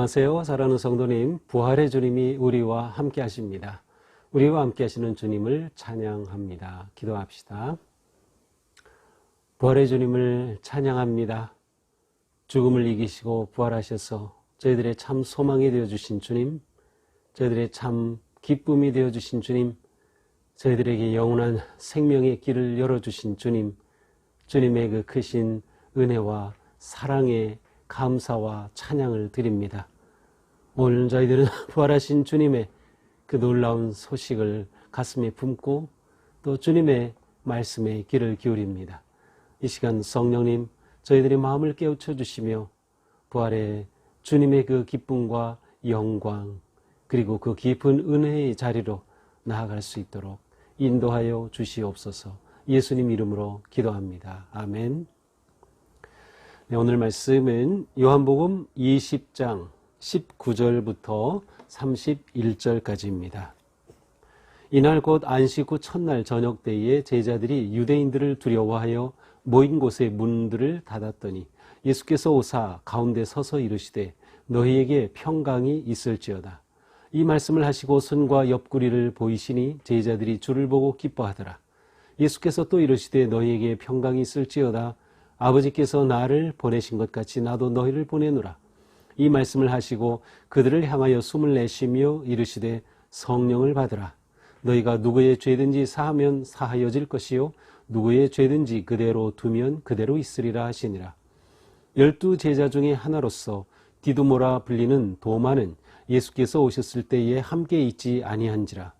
안녕하세요. 사랑하는 성도님, 부활의 주님이 우리와 함께 하십니다. 우리와 함께 하시는 주님을 찬양합니다. 기도합시다. 부활의 주님을 찬양합니다. 죽음을 이기시고 부활하셔서 저희들의 참 소망이 되어주신 주님, 저희들의 참 기쁨이 되어주신 주님, 저희들에게 영원한 생명의 길을 열어주신 주님, 주님의 그 크신 은혜와 사랑의 감사와 찬양을 드립니다. 오늘 저희들은 부활하신 주님의 그 놀라운 소식을 가슴에 품고 또 주님의 말씀에 귀를 기울입니다. 이 시간 성령님, 저희들의 마음을 깨우쳐 주시며 부활의 주님의 그 기쁨과 영광 그리고 그 깊은 은혜의 자리로 나아갈 수 있도록 인도하여 주시옵소서. 예수님 이름으로 기도합니다. 아멘. 네, 오늘 말씀은 요한복음 20장 19절부터 31절까지입니다. 이날 곧 안식 후 첫날 저녁 때에 제자들이 유대인들을 두려워하여 모인 곳의 문들을 닫았더니 예수께서 오사 가운데 서서 이르시되 너희에게 평강이 있을지어다. 이 말씀을 하시고 손과 옆구리를 보이시니 제자들이 주를 보고 기뻐하더라. 예수께서 또 이르시되 너희에게 평강이 있을지어다. 아버지께서 나를 보내신 것 같이 나도 너희를 보내노라. 이 말씀을 하시고 그들을 향하여 숨을 내쉬며 이르시되 성령을 받으라. 너희가 누구의 죄든지 사하면 사하여질 것이요 누구의 죄든지 그대로 두면 그대로 있으리라 하시니라. 12 제자 중에 하나로서 디두모라 불리는 도마는 예수께서 오셨을 때에 함께 있지 아니한지라.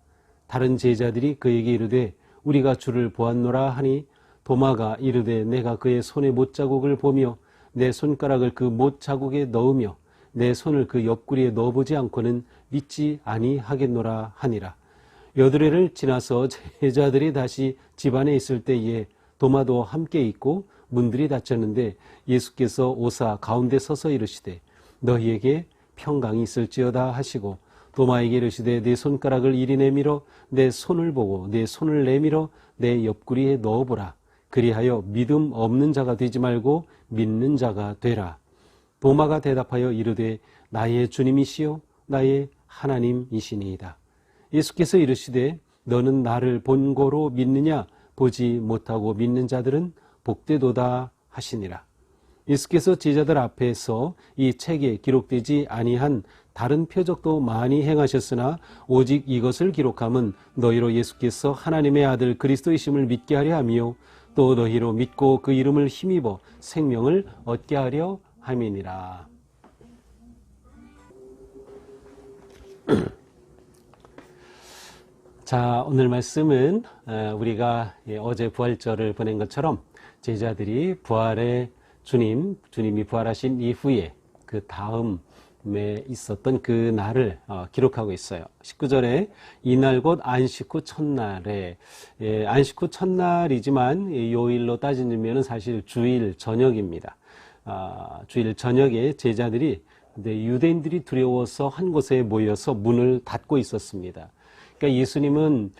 다른 제자들이 그에게 이르되 우리가 주를 보았노라 하니 도마가 이르되 내가 그의 손에 못자국을 보며 내 손가락을 그 못자국에 넣으며 내 손을 그 옆구리에 넣어보지 않고는 믿지 아니하겠노라 하니라. 여드레를 지나서 제자들이 다시 집안에 있을 때에 도마도 함께 있고 문들이 닫혔는데 예수께서 오사 가운데 서서 이르시되 너희에게 평강이 있을지어다 하시고 도마에게 이르시되 내 손가락을 이리 내밀어 내 손을 보고 내 손을 내밀어 내 옆구리에 넣어보라. 그리하여 믿음 없는 자가 되지 말고 믿는 자가 되라. 도마가 대답하여 이르되 나의 주님이시요 나의 하나님이시니이다. 예수께서 이르시되 너는 나를 본고로 믿느냐 보지 못하고 믿는 자들은 복되도다 하시니라. 예수께서 제자들 앞에서 이 책에 기록되지 아니한 다른 표적도 많이 행하셨으나 오직 이것을 기록함은 너희로 예수께서 하나님의 아들 그리스도이심을 믿게 하려 하며 또 너희로 믿고 그 이름을 힘입어 생명을 얻게 하려 함이니라. 자, 오늘 말씀은 우리가 어제 부활절을 보낸 것처럼 제자들이 부활의 주님이 부활하신 이후에 그 다음에 있었던 그 날을 기록하고 있어요. 19절에 이날 곧 안식 후 첫날에, 안식 후 첫날이지만 요일로 따지면 사실 주일 저녁입니다. 주일 저녁에 제자들이 유대인들이 두려워서 한 곳에 모여서 문을 닫고 있었습니다. 그러니까 예수님은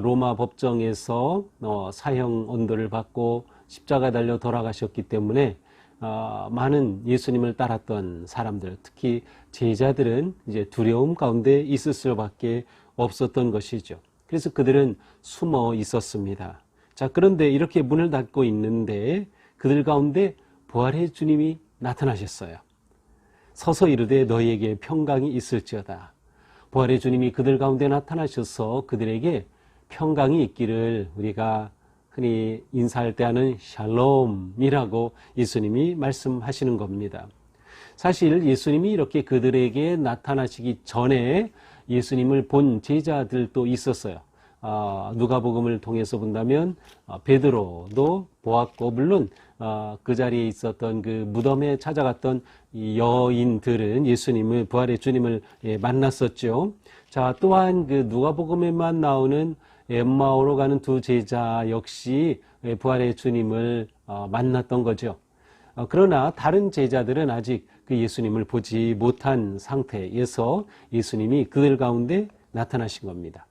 로마 법정에서 사형 언도를 받고 십자가 달려 돌아가셨기 때문에 많은 예수님을 따랐던 사람들, 특히 제자들은 이제 두려움 가운데 있을 수밖에 없었던 것이죠. 그래서 그들은 숨어 있었습니다. 자, 그런데 이렇게 문을 닫고 있는데 그들 가운데 부활의 주님이 나타나셨어요. 서서 이르되 너희에게 평강이 있을지어다. 부활의 주님이 그들 가운데 나타나셔서 그들에게 평강이 있기를 우리가 흔히 인사할 때 하는 샬롬이라고 예수님이 말씀하시는 겁니다. 사실 예수님이 이렇게 그들에게 나타나시기 전에 예수님을 본 제자들도 있었어요. 누가복음을 통해서 본다면 베드로도 보았고 물론 그 자리에 있었던 그 무덤에 찾아갔던 이 여인들은 예수님을 부활의 주님을 만났었죠. 자, 또한 그 누가복음에만 나오는 엠마오로 가는 두 제자 역시 부활의 주님을 만났던 거죠. 그러나 다른 제자들은 아직 그 예수님을 보지 못한 상태에서 예수님이 그들 가운데 나타나신 겁니다.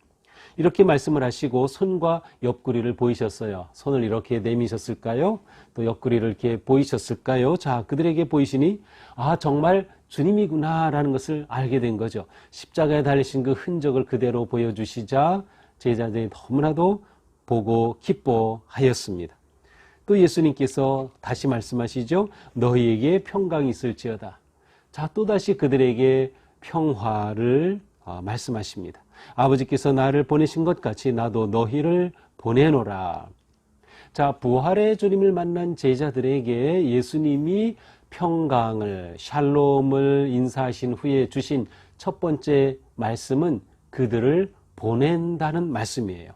이렇게 말씀을 하시고 손과 옆구리를 보이셨어요. 손을 이렇게 내미셨을까요? 또 옆구리를 이렇게 보이셨을까요? 자, 그들에게 보이시니 정말 주님이구나라는 것을 알게 된 거죠. 십자가에 달리신 그 흔적을 그대로 보여주시자 제자들이 너무나도 보고 기뻐하였습니다. 또 예수님께서 다시 말씀하시죠. 너희에게 평강이 있을지어다. 자, 또다시 그들에게 평화를 말씀하십니다. 아버지께서 나를 보내신 것 같이 나도 너희를 보내노라. 자, 부활의 주님을 만난 제자들에게 예수님이 평강을, 샬롬을 인사하신 후에 주신 첫 번째 말씀은 그들을 보낸다는 말씀이에요.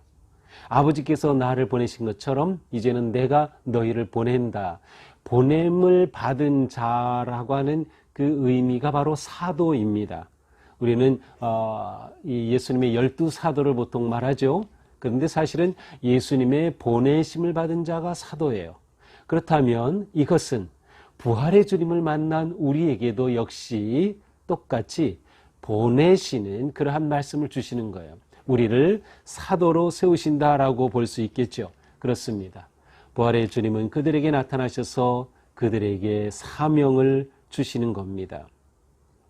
아버지께서 나를 보내신 것처럼 이제는 내가 너희를 보낸다. 보냄을 받은 자라고 하는 그 의미가 바로 사도입니다. 우리는 이 예수님의 12사도를 보통 말하죠. 그런데 사실은 예수님의 보내심을 받은 자가 사도예요. 그렇다면 이것은 부활의 주님을 만난 우리에게도 역시 똑같이 보내시는 그러한 말씀을 주시는 거예요. 우리를 사도로 세우신다라고 볼 수 있겠죠. 그렇습니다. 부활의 주님은 그들에게 나타나셔서 그들에게 사명을 주시는 겁니다.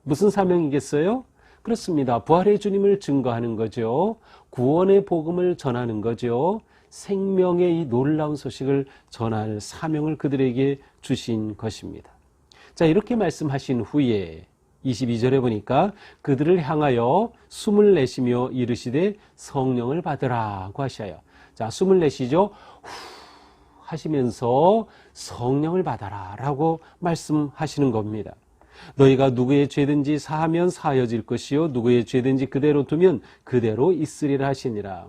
무슨 사명이겠어요? 그렇습니다. 부활의 주님을 증거하는 거죠. 구원의 복음을 전하는 거죠. 생명의 이 놀라운 소식을 전할 사명을 그들에게 주신 것입니다. 자, 이렇게 말씀하신 후에 22절에 보니까 그들을 향하여 숨을 내쉬며 이르시되 성령을 받으라고 하셔요. 자, 숨을 내쉬죠. 후 하시면서 성령을 받아라 라고 말씀하시는 겁니다. 너희가 누구의 죄든지 사하면 사하여질 것이요 누구의 죄든지 그대로 두면 그대로 있으리라 하시니라.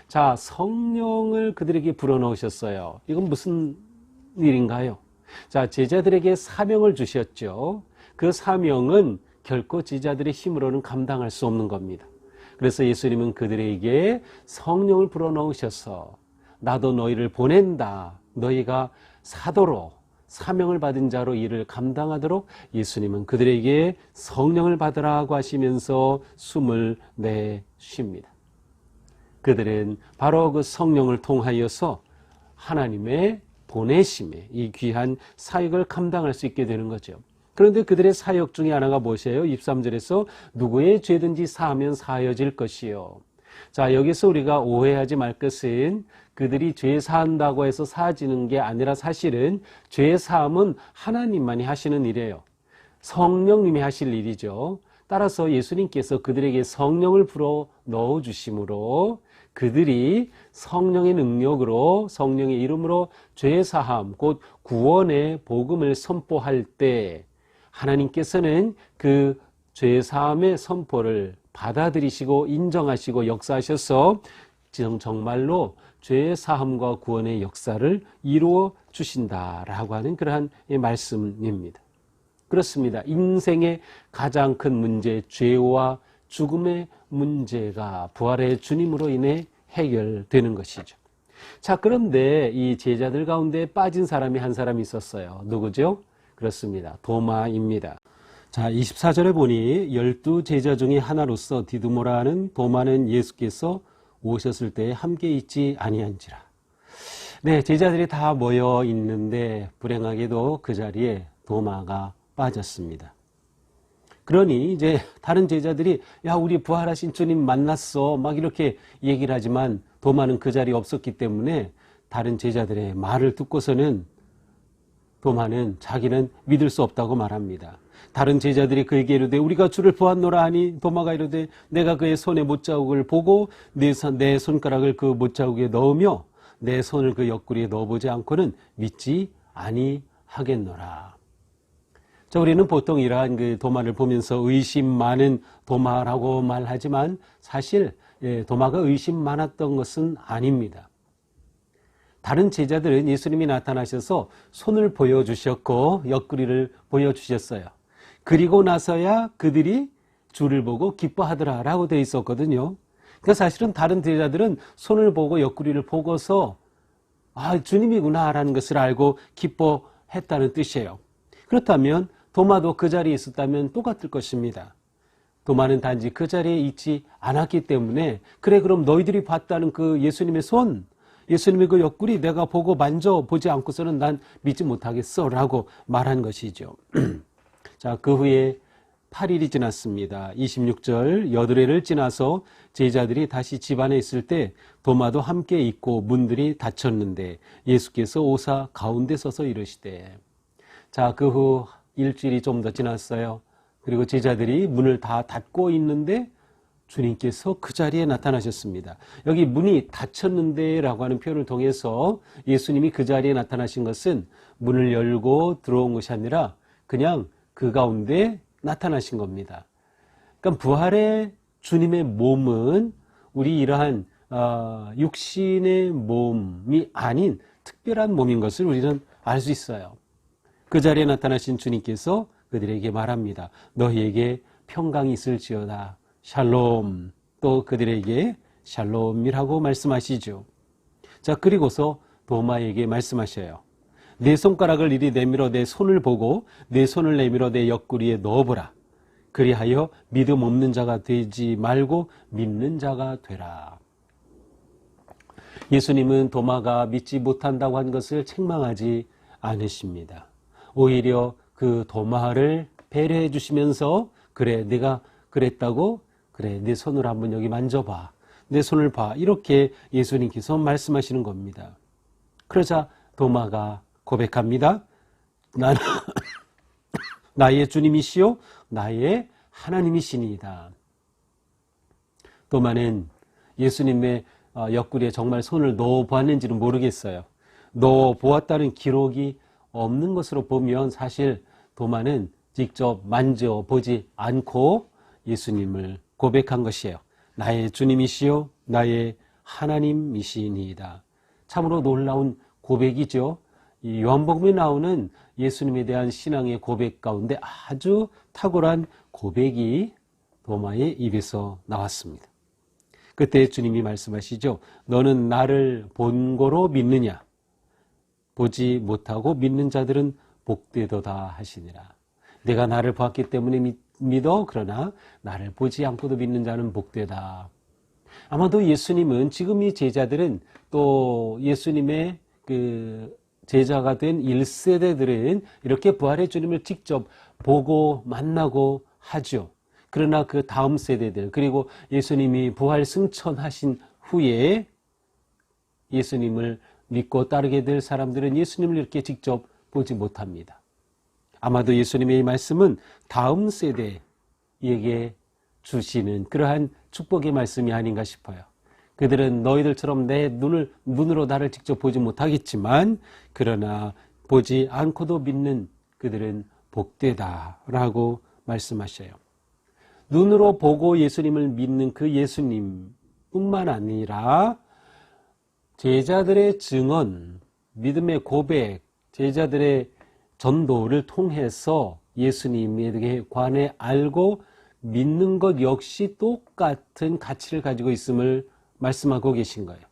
자, 성령을 그들에게 불어넣으셨어요. 이건 무슨 일인가요? 자, 제자들에게 사명을 주셨죠. 그 사명은 결코 제자들의 힘으로는 감당할 수 없는 겁니다. 그래서 예수님은 그들에게 성령을 불어넣으셔서 나도 너희를 보낸다. 너희가 사도로 사명을 받은 자로 일을 감당하도록 예수님은 그들에게 성령을 받으라고 하시면서 숨을 내쉽니다. 그들은 바로 그 성령을 통하여서 하나님의 보내심에 이 귀한 사역을 감당할 수 있게 되는 거죠. 그런데 그들의 사역 중에 하나가 무엇이에요? 23절에서 누구의 죄든지 사하면 사하여질 것이요. 자, 여기서 우리가 오해하지 말 것은 그들이 죄 사한다고 해서 사하지는 게 아니라 사실은 죄 사함은 하나님만이 하시는 일이에요. 성령님이 하실 일이죠. 따라서 예수님께서 그들에게 성령을 불어 넣어주심으로 그들이 성령의 능력으로 성령의 이름으로 죄 사함 곧 구원의 복음을 선포할 때 하나님께서는 그 죄 사함의 선포를 받아들이시고 인정하시고 역사하셔서 정말로 죄 사함과 구원의 역사를 이루어 주신다라고 하는 그러한 말씀입니다. 그렇습니다. 인생의 가장 큰 문제, 죄와 죽음의 문제가 부활의 주님으로 인해 해결되는 것이죠. 자, 그런데 이 제자들 가운데 빠진 사람이 한 사람이 있었어요. 누구죠? 그렇습니다. 도마입니다. 자, 24절에 보니 12제자 중에 하나로서 디두모라 하는 도마는 예수께서 오셨을 때에 함께 있지 아니한지라. 네, 제자들이 다 모여 있는데 불행하게도 그 자리에 도마가 빠졌습니다. 그러니 이제 다른 제자들이 야, 우리 부활하신 주님 만났어 막 이렇게 얘기를 하지만 도마는 그 자리에 없었기 때문에 다른 제자들의 말을 듣고서는 도마는 자기는 믿을 수 없다고 말합니다. 다른 제자들이 그에게 이르되 우리가 주를 보았노라 하니 도마가 이르되 내가 그의 손에 못자국을 보고 내 손가락을 그 못자국에 넣으며 내 손을 그 옆구리에 넣어보지 않고는 믿지 아니하겠노라. 자, 우리는 보통 이러한 그 도마를 보면서 의심 많은 도마라고 말하지만 사실 도마가 의심 많았던 것은 아닙니다. 다른 제자들은 예수님이 나타나셔서 손을 보여주셨고 옆구리를 보여주셨어요. 그리고 나서야 그들이 주를 보고 기뻐하더라 라고 되어 있었거든요. 그러니까 사실은 다른 제자들은 손을 보고 옆구리를 보고서 아, 주님이구나 라는 것을 알고 기뻐했다는 뜻이에요. 그렇다면 도마도 그 자리에 있었다면 똑같을 것입니다. 도마는 단지 그 자리에 있지 않았기 때문에 그래 그럼 너희들이 봤다는 그 예수님의 손, 예수님의 그 옆구리 내가 보고 만져보지 않고서는 난 믿지 못하겠어 라고 말한 것이죠. 자, 그 후에 8일이 지났습니다. 26절, 여드레를 지나서 제자들이 다시 집 안에 있을 때 도마도 함께 있고 문들이 닫혔는데 예수께서 오사 가운데 서서 이르시되. 자, 그 후 일주일이 좀 더 지났어요. 그리고 제자들이 문을 다 닫고 있는데 주님께서 그 자리에 나타나셨습니다. 여기 문이 닫혔는데 라고 하는 표현을 통해서 예수님이 그 자리에 나타나신 것은 문을 열고 들어온 것이 아니라 그냥 그 가운데 나타나신 겁니다. 그러니까 부활의 주님의 몸은 우리 이러한 육신의 몸이 아닌 특별한 몸인 것을 우리는 알 수 있어요. 그 자리에 나타나신 주님께서 그들에게 말합니다. 너희에게 평강이 있을지어다. 샬롬. 또 그들에게 샬롬이라고 말씀하시죠. 자, 그리고서 도마에게 말씀하셔요. 내 손가락을 이리 내밀어 내 손을 보고 내 손을 내밀어 내 옆구리에 넣어보라. 그리하여 믿음 없는 자가 되지 말고 믿는 자가 되라. 예수님은 도마가 믿지 못한다고 한 것을 책망하지 않으십니다. 오히려 그 도마를 배려해 주시면서 그래, 내가 그랬다고? 그래, 내 손을 한번 여기 만져봐. 내 손을 봐. 이렇게 예수님께서 말씀하시는 겁니다. 그러자 도마가 고백합니다. 나는 나의 주님이시요 나의 하나님이시니이다. 도마는 예수님의 옆구리에 정말 손을 넣어 보았는지는 모르겠어요. 넣어 보았다는 기록이 없는 것으로 보면 사실 도마는 직접 만져보지 않고 예수님을 고백한 것이에요. 나의 주님이시요 나의 하나님이시니이다. 참으로 놀라운 고백이죠. 이 요한복음에 나오는 예수님에 대한 신앙의 고백 가운데 아주 탁월한 고백이 도마의 입에서 나왔습니다. 그때 주님이 말씀하시죠. 너는 나를 본고로 믿느냐? 보지 못하고 믿는 자들은 복되도다 하시니라. 내가 나를 보았기 때문에 믿어. 그러나 나를 보지 않고도 믿는 자는 복되다. 아마도 예수님은 지금 이 제자들은 또 예수님의 그 제자가 된 1세대들은 이렇게 부활의 주님을 직접 보고 만나고 하죠. 그러나 그 다음 세대들 그리고 예수님이 부활 승천하신 후에 예수님을 믿고 따르게 될 사람들은 예수님을 이렇게 직접 보지 못합니다. 아마도 예수님의 이 말씀은 다음 세대에게 주시는 그러한 축복의 말씀이 아닌가 싶어요. 그들은 너희들처럼 내 눈으로 나를 직접 보지 못하겠지만 그러나 보지 않고도 믿는 그들은 복되다라고 말씀하셔요. 눈으로 보고 예수님을 믿는 그 예수님뿐만 아니라 제자들의 증언, 믿음의 고백, 제자들의 전도를 통해서 예수님에 관해 알고 믿는 것 역시 똑같은 가치를 가지고 있음을 말씀하고 계신 거예요.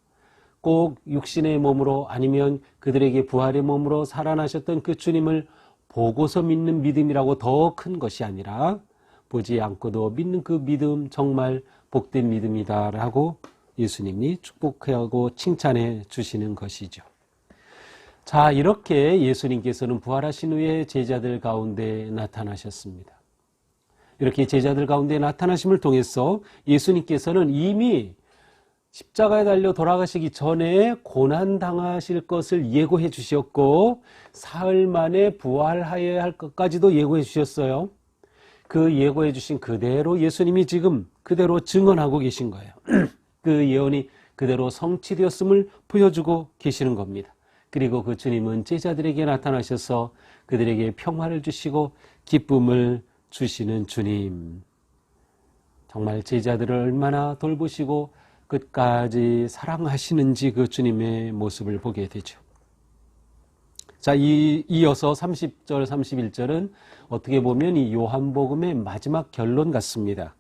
꼭 육신의 몸으로 아니면 그들에게 부활의 몸으로 살아나셨던 그 주님을 보고서 믿는 믿음이라고 더 큰 것이 아니라 보지 않고도 믿는 그 믿음 정말 복된 믿음이다라고 예수님이 축복하고 칭찬해 주시는 것이죠. 자, 이렇게 예수님께서는 부활하신 후에 제자들 가운데 나타나셨습니다. 이렇게 제자들 가운데 나타나심을 통해서 예수님께서는 이미 십자가에 달려 돌아가시기 전에 고난당하실 것을 예고해 주셨고 사흘 만에 부활하여야 할 것까지도 예고해 주셨어요. 그 예고해 주신 그대로 예수님이 지금 그대로 증언하고 계신 거예요. 그 예언이 그대로 성취되었음을 보여주고 계시는 겁니다. 그리고 그 주님은 제자들에게 나타나셔서 그들에게 평화를 주시고 기쁨을 주시는 주님. 정말 제자들을 얼마나 돌보시고 끝까지 사랑하시는지 그 주님의 모습을 보게 되죠. 자, 이어서 30절, 31절은 어떻게 보면 이 요한복음의 마지막 결론 같습니다.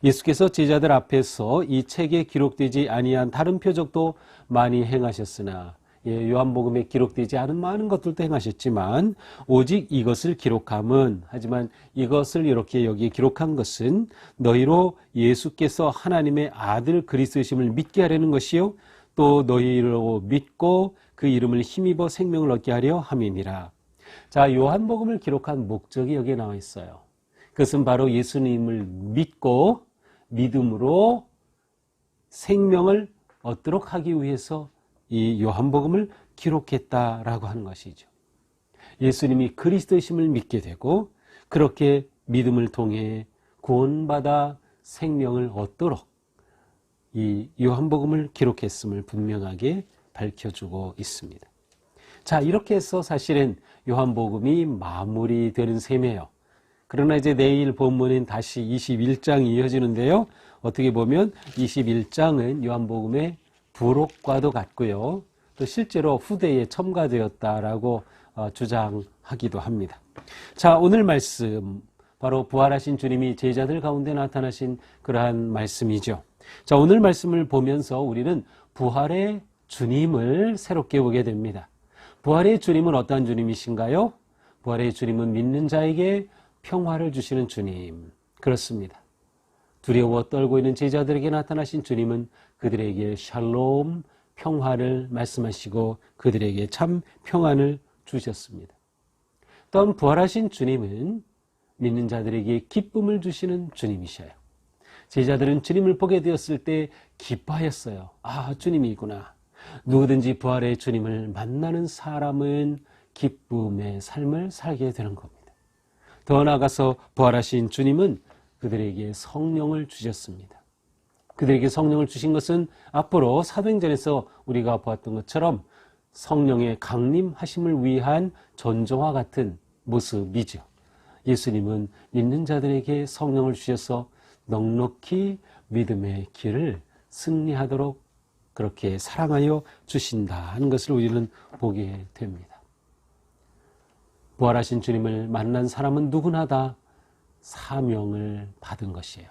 예수께서 제자들 앞에서 이 책에 기록되지 아니한 다른 표적도 많이 행하셨으나 요한복음에 기록되지 않은 많은 것들도 행하셨지만 오직 이것을 기록함은 하지만 이것을 이렇게 여기에 기록한 것은 너희로 예수께서 하나님의 아들 그리스도심을 믿게 하려는 것이요 또 너희로 믿고 그 이름을 힘입어 생명을 얻게 하려 함이니라. 자, 요한복음을 기록한 목적이 여기에 나와 있어요. 그것은 바로 예수님을 믿고 믿음으로 생명을 얻도록 하기 위해서 이 요한복음을 기록했다라고 하는 것이죠. 예수님이 그리스도이심을 믿게 되고 그렇게 믿음을 통해 구원받아 생명을 얻도록 이 요한복음을 기록했음을 분명하게 밝혀주고 있습니다. 자, 이렇게 해서 사실은 요한복음이 마무리되는 셈이에요. 그러나 이제 내일 본문은 다시 21장이 이어지는데요. 어떻게 보면 21장은 요한복음의 부록과도 같고요. 또 실제로 후대에 첨가되었다라고 주장하기도 합니다. 자, 오늘 말씀 바로 부활하신 주님이 제자들 가운데 나타나신 그러한 말씀이죠. 자, 오늘 말씀을 보면서 우리는 부활의 주님을 새롭게 보게 됩니다. 부활의 주님은 어떠한 주님이신가요? 부활의 주님은 믿는 자에게 평화를 주시는 주님. 그렇습니다. 두려워 떨고 있는 제자들에게 나타나신 주님은 그들에게 샬롬, 평화를 말씀하시고 그들에게 참 평안을 주셨습니다. 또한 부활하신 주님은 믿는 자들에게 기쁨을 주시는 주님이셔요. 제자들은 주님을 보게 되었을 때 기뻐하였어요. 아, 주님이구나. 누구든지 부활의 주님을 만나는 사람은 기쁨의 삶을 살게 되는 겁니다. 더 나아가서 부활하신 주님은 그들에게 성령을 주셨습니다. 그들에게 성령을 주신 것은 앞으로 사도행전에서 우리가 보았던 것처럼 성령의 강림하심을 위한 전조와 같은 모습이죠. 예수님은 믿는 자들에게 성령을 주셔서 넉넉히 믿음의 길을 승리하도록 그렇게 사랑하여 주신다 하는 것을 우리는 보게 됩니다. 부활하신 주님을 만난 사람은 누구나 다 사명을 받은 것이에요.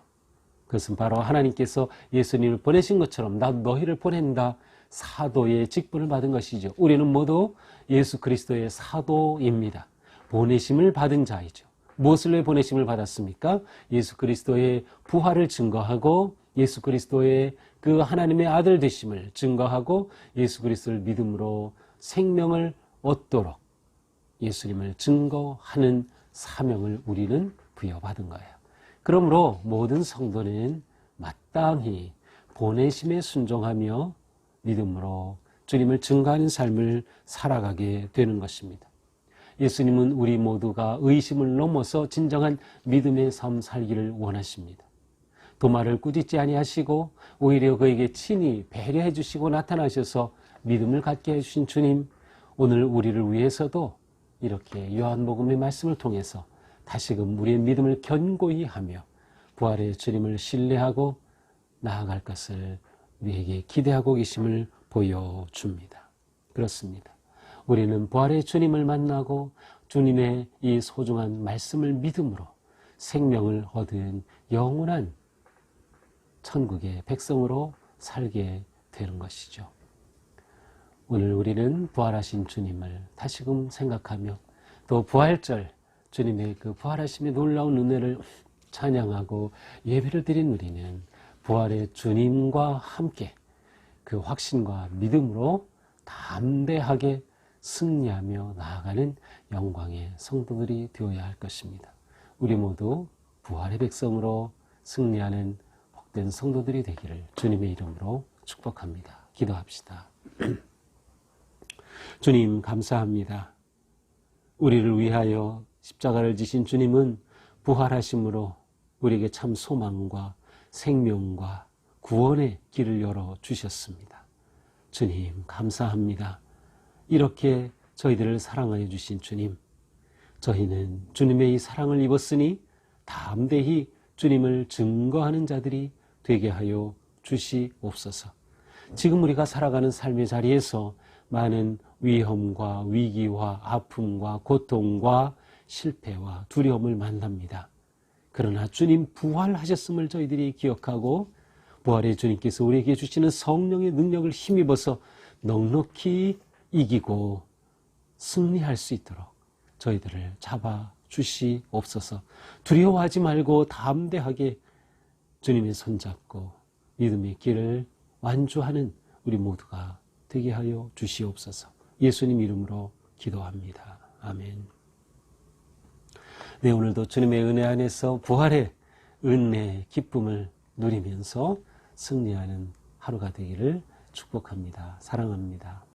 그것은 바로 하나님께서 예수님을 보내신 것처럼 나도 너희를 보낸다 사도의 직분을 받은 것이죠. 우리는 모두 예수 그리스도의 사도입니다. 보내심을 받은 자이죠. 무엇을 위해 보내심을 받았습니까? 예수 그리스도의 부활을 증거하고 예수 그리스도의 그 하나님의 아들 되심을 증거하고 예수 그리스도를 믿음으로 생명을 얻도록 예수님을 증거하는 사명을 우리는 부여받은 거예요. 그러므로 모든 성도는 마땅히 보내심에 순종하며 믿음으로 주님을 증거하는 삶을 살아가게 되는 것입니다. 예수님은 우리 모두가 의심을 넘어서 진정한 믿음의 삶 살기를 원하십니다. 도마를 꾸짖지 아니하시고 오히려 그에게 친히 배려해 주시고 나타나셔서 믿음을 갖게 해주신 주님, 오늘 우리를 위해서도 이렇게 요한복음의 말씀을 통해서 다시금 우리의 믿음을 견고히 하며 부활의 주님을 신뢰하고 나아갈 것을 우리에게 기대하고 계심을 보여줍니다. 그렇습니다. 우리는 부활의 주님을 만나고 주님의 이 소중한 말씀을 믿음으로 생명을 얻은 영원한 천국의 백성으로 살게 되는 것이죠. 오늘 우리는 부활하신 주님을 다시금 생각하며 또 부활절 주님의 그 부활하심의 놀라운 은혜를 찬양하고 예배를 드린 우리는 부활의 주님과 함께 그 확신과 믿음으로 담대하게 승리하며 나아가는 영광의 성도들이 되어야 할 것입니다. 우리 모두 부활의 백성으로 승리하는 복된 성도들이 되기를 주님의 이름으로 축복합니다. 기도합시다. 주님 감사합니다. 우리를 위하여 십자가를 지신 주님은 부활하심으로 우리에게 참 소망과 생명과 구원의 길을 열어주셨습니다. 주님 감사합니다. 이렇게 저희들을 사랑하여 주신 주님, 저희는 주님의 이 사랑을 입었으니 담대히 주님을 증거하는 자들이 되게 하여 주시옵소서. 지금 우리가 살아가는 삶의 자리에서 많은 위험과 위기와 아픔과 고통과 실패와 두려움을 만납니다. 그러나 주님 부활하셨음을 저희들이 기억하고 부활의 주님께서 우리에게 주시는 성령의 능력을 힘입어서 넉넉히 이기고 승리할 수 있도록 저희들을 잡아 주시옵소서. 두려워하지 말고 담대하게 주님의 손잡고 믿음의 길을 완주하는 우리 모두가 되게 하여 주시옵소서. 예수님 이름으로 기도합니다. 아멘. 네, 오늘도 주님의 은혜 안에서 부활의 은혜, 기쁨을 누리면서 승리하는 하루가 되기를 축복합니다. 사랑합니다.